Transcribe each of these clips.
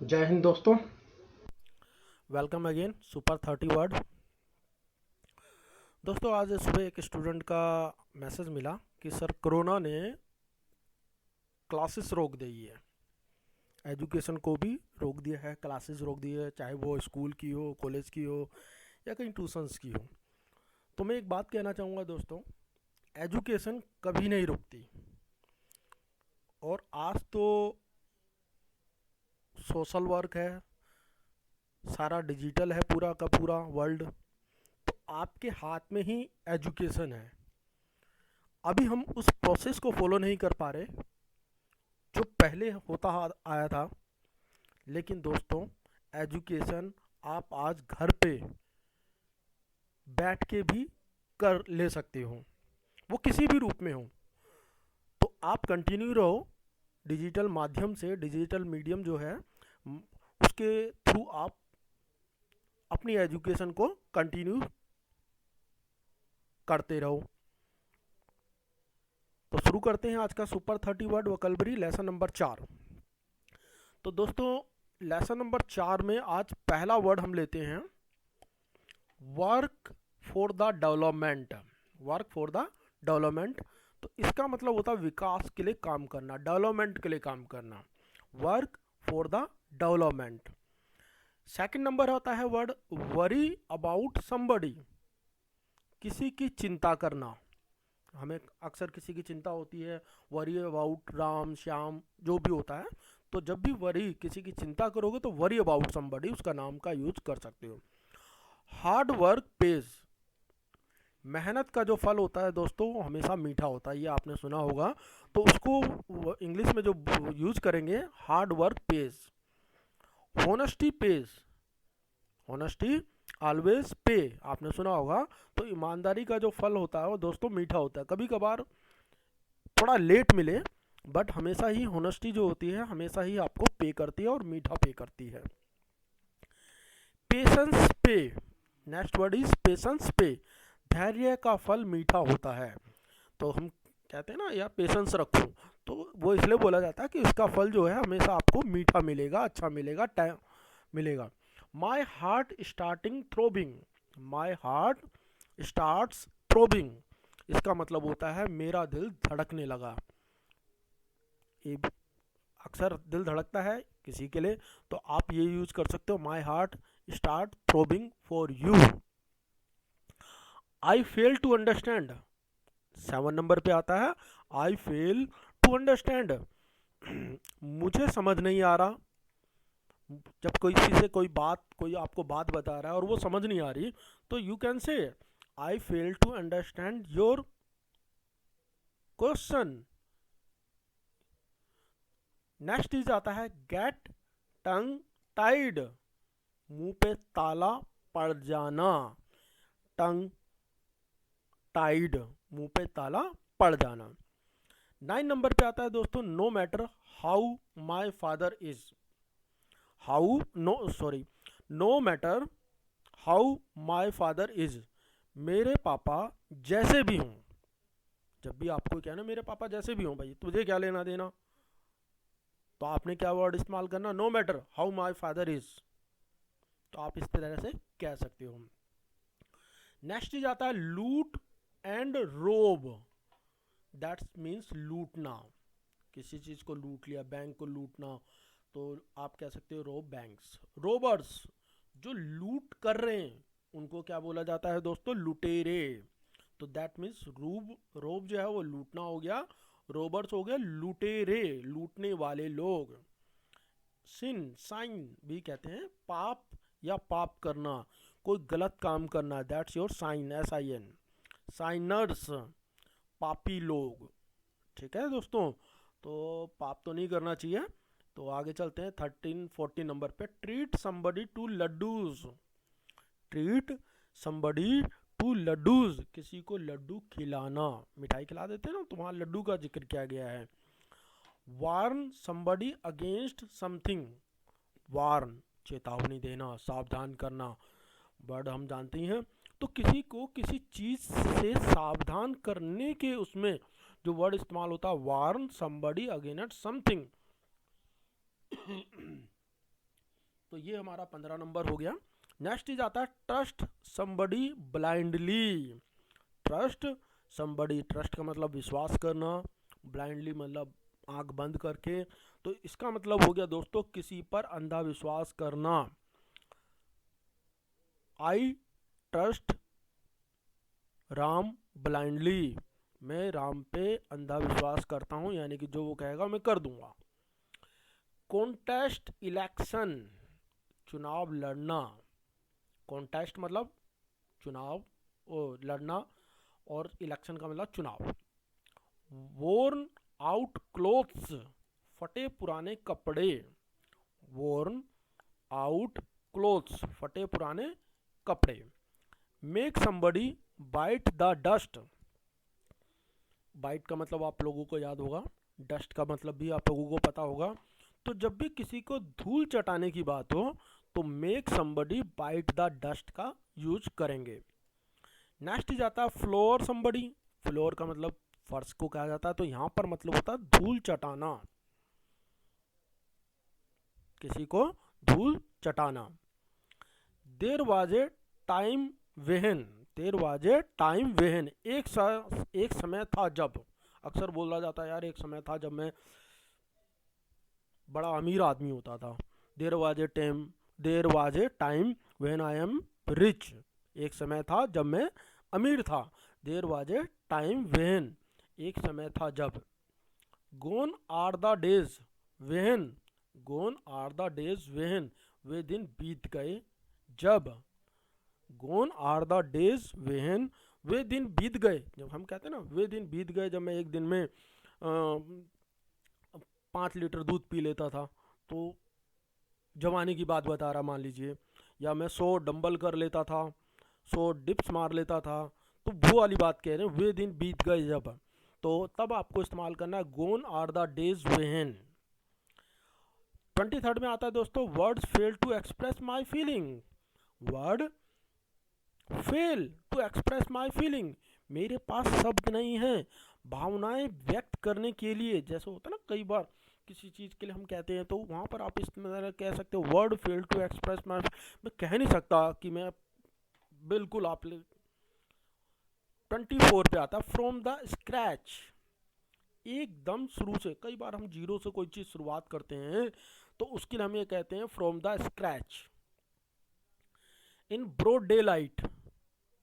जय हिंद दोस्तों। Welcome again super 30 word. दोस्तों आज सुबह एक स्टूडेंट का मैसेज मिला कि सर कोरोना ने क्लासेस रोक दी है, एजुकेशन को भी रोक दिया है, क्लासेस रोक दी है, चाहे वो स्कूल की हो, कॉलेज की हो या कहीं ट्यूशन्स की हो। तो मैं एक बात कहना चाहूँगा दोस्तों, एजुकेशन कभी नहीं रुकती। और आज तो सोशल वर्क है, सारा डिजिटल है, पूरा का पूरा वर्ल्ड। तो आपके हाथ में ही एजुकेशन है। अभी हम उस प्रोसेस को फॉलो नहीं कर पा रहे जो पहले होता आया था। लेकिन दोस्तों, एजुकेशन आप आज घर पे बैठ के भी कर ले सकते हो, वो किसी भी रूप में हो। तो आप कंटिन्यू रहो डिजिटल माध्यम से, डिजिटल मीडियम जो है उसके थ्रू आप अपनी एजुकेशन को कंटिन्यू करते रहो। तो शुरू करते हैं आज का super 30 word vocabulary lesson number 4। तो दोस्तों, लेसन नंबर 4 में आज पहला वर्ड हम लेते हैं work for the development. Work for the development, तो इसका मतलब होता है विकास के लिए काम करना, डेवलपमेंट के लिए काम करना। Work for the development. Second number होता है वर्ड वरी अबाउट समबडी। किसी की चिंता करना। हमें अक्सर किसी की चिंता होती है, वरी अबाउट राम श्याम जो भी होता है। तो जब भी वरी किसी की चिंता करोगे तो वरी अबाउट समबडी उसका नाम का यूज कर सकते हो। Hard work page. मेहनत का जो फल होता है दोस्तों वो हमेशा मीठा होता है, ये आपने सुना होगा। तो उसको इंग्लिश में जो यूज करेंगे, hard work page. Honesty page. Honesty always पे, आपने सुना होगा। तो ईमानदारी का जो फल होता है वो दोस्तों मीठा होता है। कभी कभार थोड़ा लेट मिले, बट हमेशा ही होनेस्टी जो होती है हमेशा ही आपको पे करती है और मीठा पे करती है। पेशेंस पे। नेक्स्ट वर्ड इज पेशेंस पे। धैर्य का फल मीठा होता है। तो हम कहते हैं ना यार पेशेंस रखो, तो वो इसलिए बोला जाता है कि इसका फल जो है हमेशा आपको मीठा मिलेगा, अच्छा मिलेगा, टाइम मिलेगा। My heart starting throbbing. My heart starts throbbing, इसका मतलब होता है मेरा दिल धड़कने लगा। ये अक्सर दिल धड़कता है किसी के लिए, तो आप ये यूज कर सकते हो, my heart start throbbing for you. I fail to understand. 7 number पे आता है आई फेल टू अंडरस्टैंड। मुझे समझ नहीं आ रहा। जब कोई किसी से कोई आपको बात बता रहा है और वो समझ नहीं आ रही, तो you can say I fail to understand your question. Next is आता है गेट टंग टाइड। मुंह पे ताला पड़ जाना। टंग टाइड, मुंह पे ताला पड़ जाना। 9 नंबर पे आता है दोस्तों no matter how my father is. How no sorry no matter how my father is. मेरे पापा जैसे भी हों। जब भी आपको कहना मेरे पापा जैसे भी हों, भाई तुझे क्या लेना देना। तो आपने क्या वर्ड इस्तेमाल करना, no matter how my father is. तो आप इस तरह से कह सकते हो। नेक्स्ट ही जाता है लूट एंड रोब। दैट मीन्स लूटना। किसी चीज को लूट लिया, बैंक को लूटना, तो आप कह सकते हो रोब बैंक्स। रोबर्स, जो लूट कर रहे हैं उनको क्या बोला जाता है दोस्तों, लुटेरे। तो दैट मीन्स रोब जो है वो लूटना हो गया, रोबर्स हो गया लुटेरे, लूटने वाले लोग। सिन साइन भी कहते हैं पाप या पाप करना, कोई गलत काम करना, दैट्स योर साइन, SIN। साइनर्स, पापी लोग। ठीक है दोस्तों, तो पाप तो नहीं करना चाहिए। तो आगे चलते हैं 13-14 नंबर पे treat somebody to laddoos. Treat somebody to laddoos, किसी को लड्डू खिलाना, मिठाई खिला देते हैं ना, तो वहाँ लड्डू का जिक्र किया गया है। Warn somebody against something. Warn, चेतावनी देना, सावधान करना, वर्ड हम जानते ही हैं। तो किसी को किसी चीज से सावधान करने के उसमें जो वर्ड इस्तेमाल होता है वार्न समबडी अगेंस्ट समथिंग। तो ये हमारा 15 नंबर हो गया। नेक्स्ट इज आता है trust somebody blindly. Trust somebody, trust का मतलब विश्वास करना, ब्लाइंडली मतलब आंख बंद करके। तो इसका मतलब हो गया दोस्तों किसी पर अंधा विश्वास करना। आई ट्रस्ट राम ब्लाइंडली, मैं राम पे अंधा विश्वास करता हूँ, यानी कि जो वो कहेगा मैं कर दूंगा। कॉन्टेस्ट इलेक्शन, चुनाव लड़ना। कॉन्टेस्ट मतलब चुनाव लड़ना, और इलेक्शन का मतलब चुनाव। वोर्न आउट क्लोथ्स, फटे पुराने कपड़े। वोर्न आउट क्लोथ्स, फटे पुराने कपड़े। Make somebody bite the dust. Bite का मतलब आप लोगों को याद होगा, डस्ट का मतलब भी आप लोगों को पता होगा। तो जब भी किसी को धूल चटाने की बात हो तो make somebody bite the dust का यूज करेंगे। नेक्स्ट जाता है फ्लोर समबडी। फ्लोर का मतलब फर्श को कहा जाता है, तो यहां पर मतलब होता है धूल चटाना, किसी को धूल चटाना। There was a time when, there was a time when, एक समय था जब। अक्सर बोला जाता है यार एक समय था जब मैं बड़ा अमीर आदमी होता था। There was a time when I am rich, एक समय था जब मैं अमीर था। There was a time when, एक समय था जब। Gone are the days when, gone are the days when, वे दिन बीत गए जब। Gone are the days when, वे दिन बीत गए, जब हम कहते हैं ना वे दिन बीत गए, जब मैं एक दिन में 5 लीटर दूध पी लेता था, तो जवानी की बात बता रहा मान लीजिए। या मैं 100 डंबल कर लेता था, 100 डिप्स मार लेता था, तो वो वाली बात कह रहे हैं, वे दिन बीत गए जब। तो तब आपको इस्तेमाल करना है gone are the days when. 23rd में आता है दोस्तों words fail to express my feeling. Word fail to express my feeling, मेरे पास शब्द नहीं है भावनाएं व्यक्त करने के लिए। जैसे होता है ना कई बार किसी चीज़ के लिए हम कहते हैं, तो वहाँ पर आप इस तरह कह सकते हो word fail to express my, मैं कह नहीं सकता कि मैं बिल्कुल आप 24 पे आता है फ्रॉम द स्क्रैच, एकदम शुरू से। कई बार हम जीरो से कोई चीज़ शुरुआत करते हैं तो उसके लिए हम ये कहते हैं from the scratch. In broad daylight,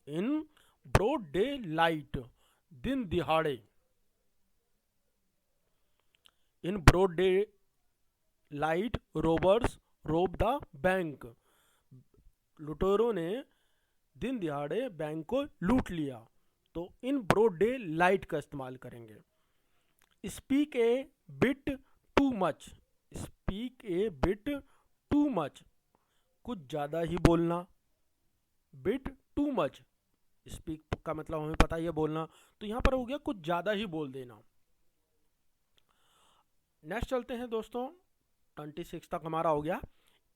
in broad daylight, दिन दिहाड़े। In broad daylight robbers rob the bank, लुटेरों ने दिन दिहाड़े बैंक को लूट लिया। तो इन ब्रॉड डे लाइट का इस्तेमाल करेंगे। स्पीक ए बिट टू मच, स्पीक ए बिट टू मच, कुछ ज़्यादा ही बोलना। बिट टू मच, स्पीक का मतलब हमें पता ही है बोलना, तो यहाँ पर हो गया कुछ ज़्यादा ही बोल देना। नेक्स्ट चलते हैं दोस्तों, 26 तक हमारा हो गया।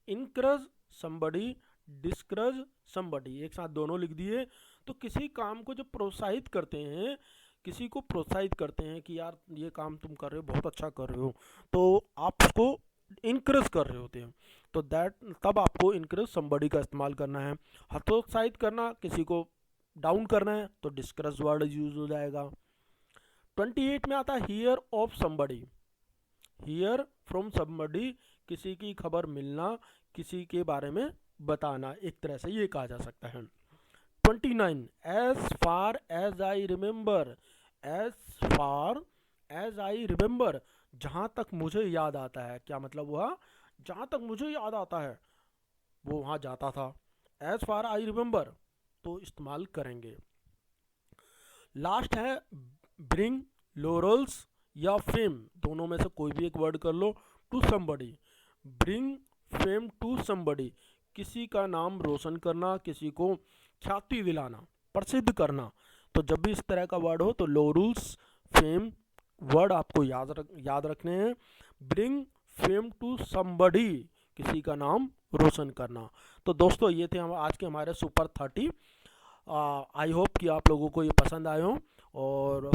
इनकरेज समबडी डिस्करेज समबडी, एक साथ दोनों लिख दिए। तो किसी काम को जो प्रोत्साहित करते हैं, किसी को प्रोत्साहित करते हैं कि यार ये काम तुम कर रहे हो बहुत अच्छा कर रहे हो, तो आप उसको इनकरेज कर रहे होते हैं, तो तब आपको इनकरेज समबडी का इस्तेमाल करना है। हतोत्साहित करना, किसी को डाउन करना है, तो डिस्करेज वर्ड यूज हो जाएगा। 28 में आता है here of somebody, here from somebody, किसी की खबर मिलना, किसी के बारे में बताना, एक तरह से ये कहा जा सकता है। 29 as far as I remember, as far as I remember, जहाँ तक मुझे याद आता है। क्या मतलब हुआ, जहाँ तक मुझे याद आता है वो वहाँ जाता था। एज फार आई रिमेंबर तो इस्तेमाल करेंगे। लास्ट है ब्रिंग लॉरल्स या फेम, दोनों में से कोई भी एक वर्ड कर लो। To somebody, bring fame to somebody, किसी का नाम रोशन करना, किसी को ख्याति दिलाना, प्रसिद्ध करना। तो जब भी इस तरह का वर्ड हो तो लॉरल्स फेम वर्ड आपको याद रखने हैं। ब्रिंग फेम टू समबडी, किसी का नाम रोशन करना। तो दोस्तों ये थे आज के हमारे सुपर 30। आई होप कि आप लोगों को ये पसंद आए हों, और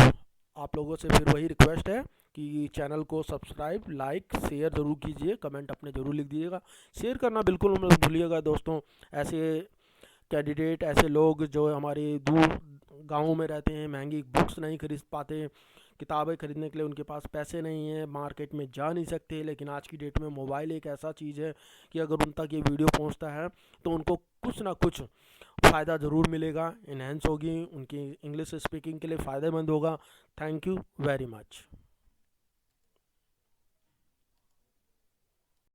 आप लोगों से फिर वही रिक्वेस्ट है कि चैनल को सब्सक्राइब, लाइक, शेयर ज़रूर कीजिए, कमेंट अपने ज़रूर लिख दीजिएगा। शेयर करना बिल्कुल मत भूलिएगा दोस्तों। ऐसे कैंडिडेट, ऐसे लोग जो हमारे दूर गाँव में रहते हैं, महंगी बुक्स नहीं खरीद पाते, किताबें खरीदने के लिए उनके पास पैसे नहीं हैं, मार्केट में जा नहीं सकते, लेकिन आज की डेट में मोबाइल एक ऐसा चीज़ है कि अगर उन तक ये वीडियो पहुंचता है तो उनको कुछ ना कुछ फ़ायदा ज़रूर मिलेगा, इन्हेंस होगी, उनकी इंग्लिश स्पीकिंग के लिए फ़ायदेमंद होगा। Thank you very much.